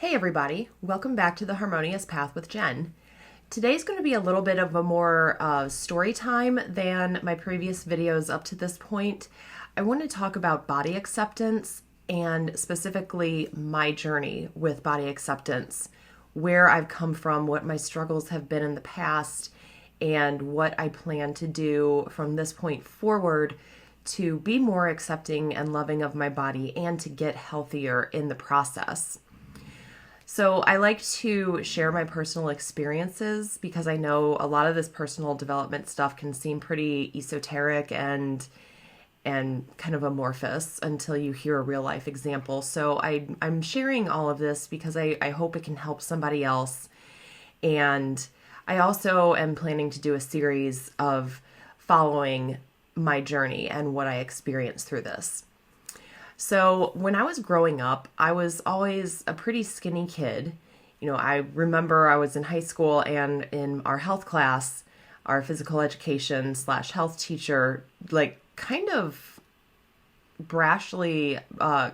Hey everybody, welcome back to the Harmonious Path with Jen. Today's going to be a little bit of a more story time than my previous videos up to this point. I want to talk about body acceptance and specifically my journey with body acceptance, where I've come from, what my struggles have been in the past, and what I plan to do from this point forward to be more accepting and loving of my body and to get healthier in the process. So I like to share my personal experiences because I know a lot of this personal development stuff can seem pretty esoteric and kind of amorphous until you hear a real life example. So I'm sharing all of this because I hope it can help somebody else. And I also am planning to do a series of following my journey and what I experienced through this. So when I was growing up, I was always a pretty skinny kid. I remember I was in high school and in our health class, our physical education / health teacher, kind of brashly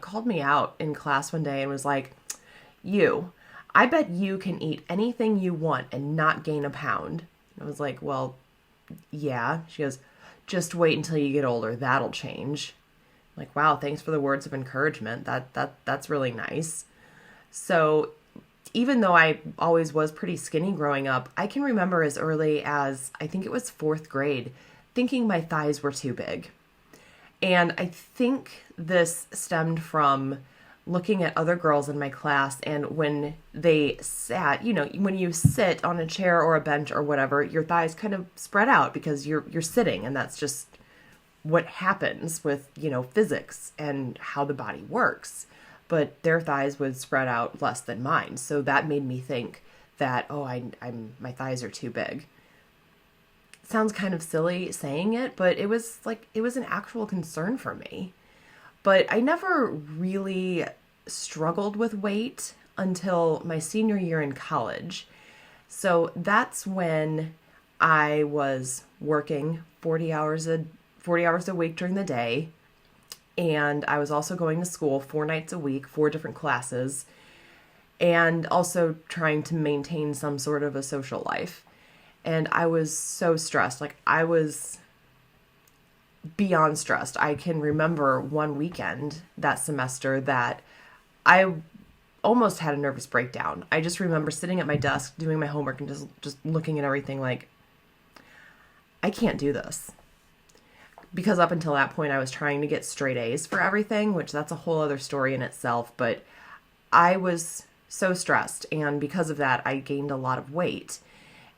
called me out in class one day and was like, I bet you can eat anything you want and not gain a pound. And I was like, well, yeah. She goes, just wait until you get older. That'll change. Like, wow, thanks for the words of encouragement. That's really nice. So even though I always was pretty skinny growing up, I can remember as early as, I think it was 4th grade, thinking my thighs were too big. And I think this stemmed from looking at other girls in my class, and when they sat, when you sit on a chair or a bench or whatever, your thighs kind of spread out because you're sitting, and that's just what happens with, physics and how the body works. But their thighs would spread out less than mine. So that made me think that, my thighs are too big. Sounds kind of silly saying it, but it was an actual concern for me. But I never really struggled with weight until my senior year in college. So that's when I was working 40 hours a week during the day. And I was also going to school 4 nights a week, 4 different classes, and also trying to maintain some sort of a social life. And I was so stressed. I was beyond stressed. I can remember one weekend that semester that I almost had a nervous breakdown. I just remember sitting at my desk doing my homework and just looking at everything like, I can't do this. Because up until that point, I was trying to get straight A's for everything, which that's a whole other story in itself. But I was so stressed, and because of that, I gained a lot of weight.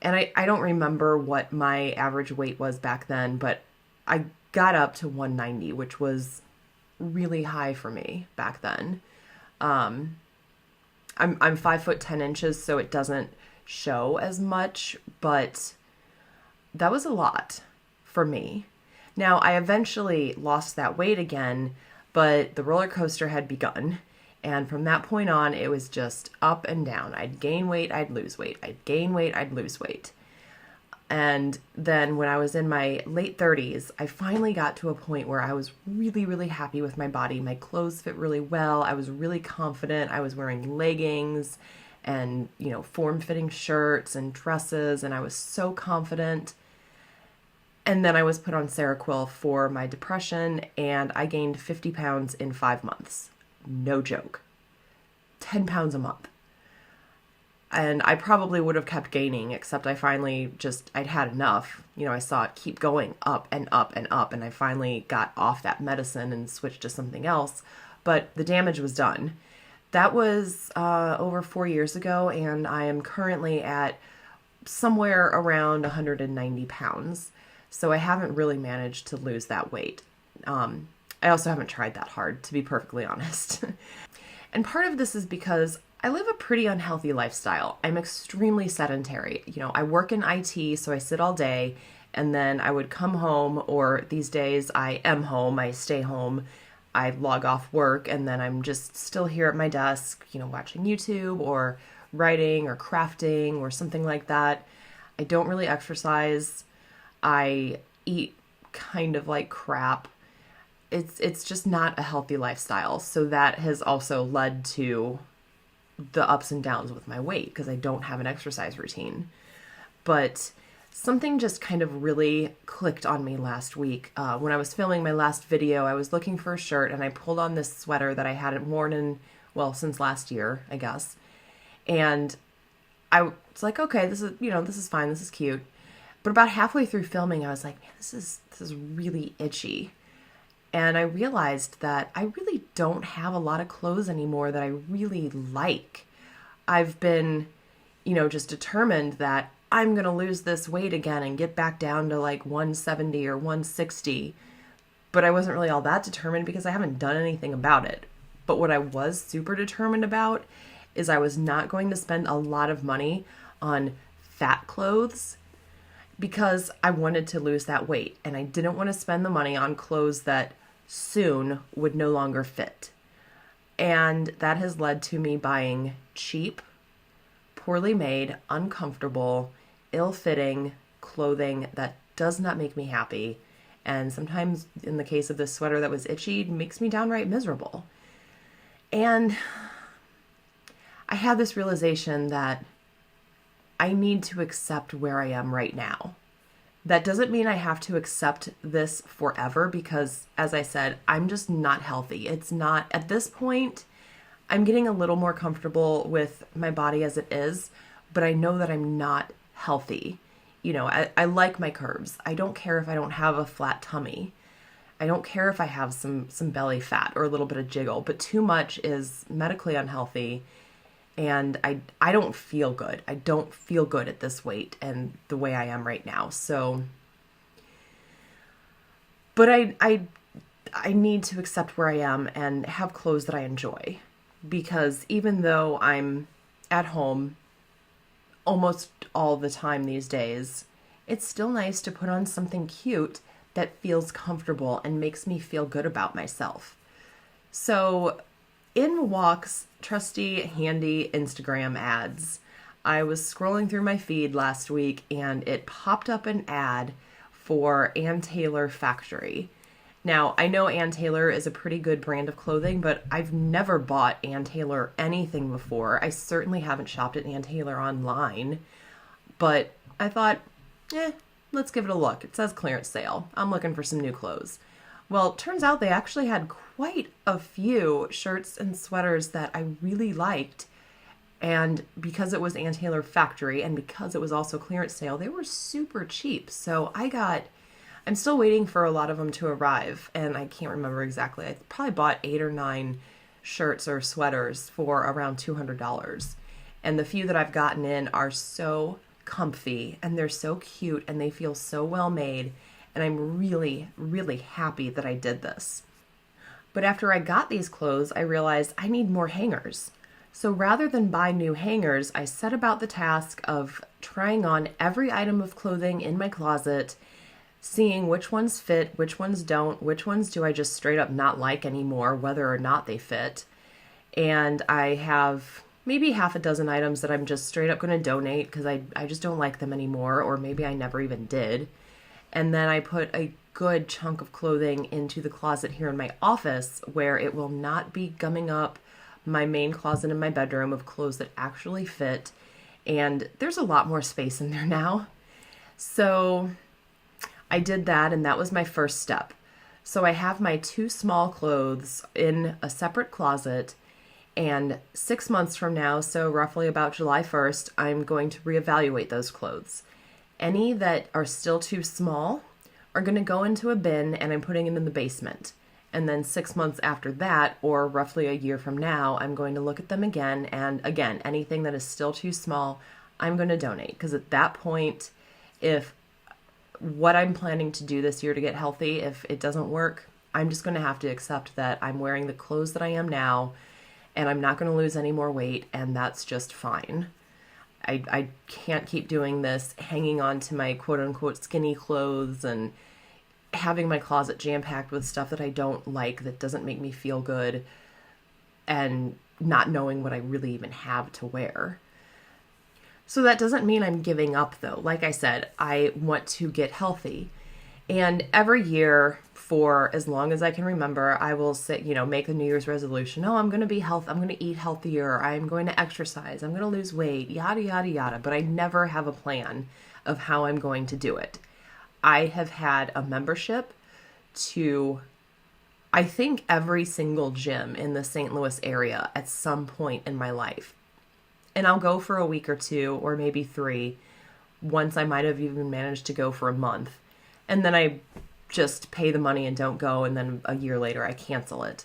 And I don't remember what my average weight was back then, but I got up to 190, which was really high for me back then. I'm 5 foot 10 inches, so it doesn't show as much, but that was a lot for me. Now, I eventually lost that weight again, but the roller coaster had begun. And from that point on, it was just up and down. I'd gain weight, I'd lose weight. I'd gain weight, I'd lose weight. And then when I was in my late 30s, I finally got to a point where I was really, really happy with my body. My clothes fit really well. I was really confident. I was wearing leggings and, form-fitting shirts and dresses, and I was so confident. And then I was put on Seroquel for my depression, and I gained 50 pounds in 5 months. No joke. 10 pounds a month. And I probably would have kept gaining, except I finally I'd had enough. I saw it keep going up and up and up, and I finally got off that medicine and switched to something else. But the damage was done. That was over 4 years ago, and I am currently at somewhere around 190 pounds. So I haven't really managed to lose that weight. I also haven't tried that hard, to be perfectly honest. And part of this is because I live a pretty unhealthy lifestyle. I'm extremely sedentary. I work in IT, so I sit all day, and then I would come home, or these days I am home, I stay home, I log off work, and then I'm just still here at my desk, watching YouTube or writing or crafting or something like that. I don't really exercise. I eat kind of like crap. It's just not a healthy lifestyle. So that has also led to the ups and downs with my weight because I don't have an exercise routine. But something just kind of really clicked on me last week. When I was filming my last video, I was looking for a shirt and I pulled on this sweater that I hadn't worn since last year, I guess. And I was like, okay, this is fine, this is cute. But about halfway through filming, I was like, man, this is really itchy. And I realized that I really don't have a lot of clothes anymore that I really like. I've been, just determined that I'm going to lose this weight again and get back down to like 170 or 160. But I wasn't really all that determined because I haven't done anything about it. But what I was super determined about is I was not going to spend a lot of money on fat clothes because I wanted to lose that weight. And I didn't want to spend the money on clothes that soon would no longer fit. And that has led to me buying cheap, poorly made, uncomfortable, ill-fitting clothing that does not make me happy. And sometimes, in the case of this sweater that was itchy, it makes me downright miserable. And I had this realization that I need to accept where I am right now. That doesn't mean I have to accept this forever because, as I said, I'm just not healthy. It's not, at this point, I'm getting a little more comfortable with my body as it is, but I know that I'm not healthy. I like my curves. I don't care if I don't have a flat tummy. I don't care if I have some belly fat or a little bit of jiggle, but too much is medically unhealthy. And I don't feel good. I don't feel good at this weight and the way I am right now. So, but I need to accept where I am and have clothes that I enjoy. Because even though I'm at home almost all the time these days, it's still nice to put on something cute that feels comfortable and makes me feel good about myself. So in walks trusty, handy Instagram ads, I was scrolling through my feed last week and it popped up an ad for Ann Taylor Factory. Now, I know Ann Taylor is a pretty good brand of clothing, but I've never bought Ann Taylor anything before. I certainly haven't shopped at Ann Taylor online, but I thought, let's give it a look. It says clearance sale. I'm looking for some new clothes. Well, it turns out they actually had quite a few shirts and sweaters that I really liked. And because it was Ann Taylor Factory and because it was also clearance sale, they were super cheap. So I'm still waiting for a lot of them to arrive, and I can't remember exactly. I probably bought 8 or 9 shirts or sweaters for around $200. And the few that I've gotten in are so comfy, and they're so cute, and they feel so well made, and I'm really, really happy that I did this. But after I got these clothes, I realized I need more hangers. So rather than buy new hangers, I set about the task of trying on every item of clothing in my closet, seeing which ones fit, which ones don't, which ones do I just straight up not like anymore, whether or not they fit. And I have maybe half a dozen items that I'm just straight up going to donate because I just don't like them anymore, or maybe I never even did. And then I put a good chunk of clothing into the closet here in my office where it will not be gumming up my main closet in my bedroom of clothes that actually fit. And there's a lot more space in there now. So I did that, and that was my first step. So I have my 2 small clothes in a separate closet, and 6 months from now, so roughly about July 1st, I'm going to reevaluate those clothes. Any that are still too small are going to go into a bin, and I'm putting them in the basement. And then 6 months after that, or roughly a year from now, I'm going to look at them again, and again, anything that is still too small, I'm going to donate. Because at that point, if what I'm planning to do this year to get healthy, if it doesn't work, I'm just going to have to accept that I'm wearing the clothes that I am now, and I'm not going to lose any more weight, and that's just fine. I can't keep doing this, hanging on to my quote-unquote skinny clothes and having my closet jam-packed with stuff that I don't like, that doesn't make me feel good, and not knowing what I really even have to wear. So that doesn't mean I'm giving up, though. Like I said, I want to get healthy. And every year for as long as I can remember. I will say, make a New Year's resolution. Oh, I'm going to be I'm going to eat healthier. I'm going to exercise. I'm going to lose weight, yada, yada, yada. But I never have a plan of how I'm going to do it. I have had a membership to, I think, every single gym in the St. Louis area at some point in my life. And I'll go for a week or two, or maybe 3. Once I might have even managed to go for a month. And then I just pay the money and don't go, and then a year later I cancel it.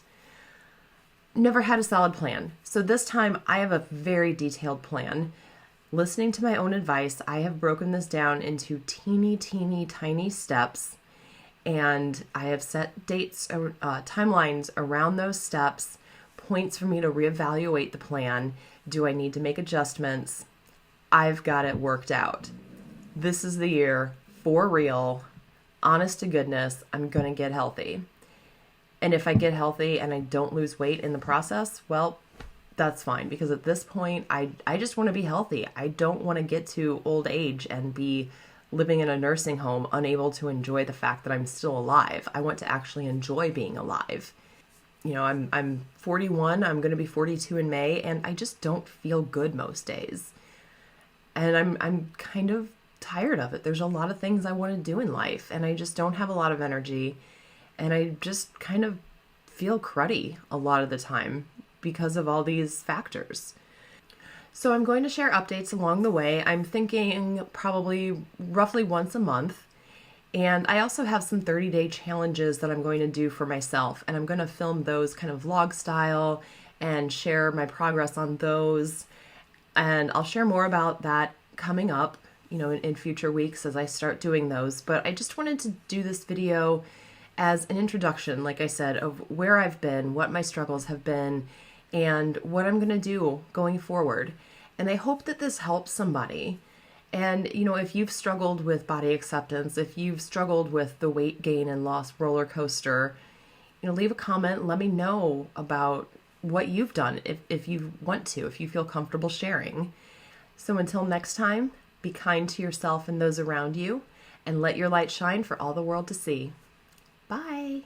Never had a solid plan. So this time I have a very detailed plan. Listening to my own advice, I have broken this down into teeny, tiny steps, and I have set dates, timelines around those steps, points for me to reevaluate the plan. Do I need to make adjustments? I've got it worked out. This is the year, for real, honest to goodness, I'm going to get healthy. And if I get healthy and I don't lose weight in the process, well, that's fine. Because at this point, I just want to be healthy. I don't want to get to old age and be living in a nursing home, unable to enjoy the fact that I'm still alive. I want to actually enjoy being alive. I'm 41, I'm going to be 42 in May, and I just don't feel good most days. And I'm kind of tired of it. There's a lot of things I want to do in life, and I just don't have a lot of energy, and I just kind of feel cruddy a lot of the time because of all these factors. So I'm going to share updates along the way. I'm thinking probably roughly once a month. And I also have some 30-day challenges that I'm going to do for myself. And I'm going to film those kind of vlog style and share my progress on those. And I'll share more about that coming up, in future weeks as I start doing those. But I just wanted to do this video as an introduction, like I said, of where I've been, what my struggles have been, and what I'm going to do going forward. And I hope that this helps somebody. And, if you've struggled with body acceptance, if you've struggled with the weight gain and loss roller coaster, leave a comment. Let me know about what you've done if you want to, if you feel comfortable sharing. So until next time, be kind to yourself and those around you, and let your light shine for all the world to see. Bye.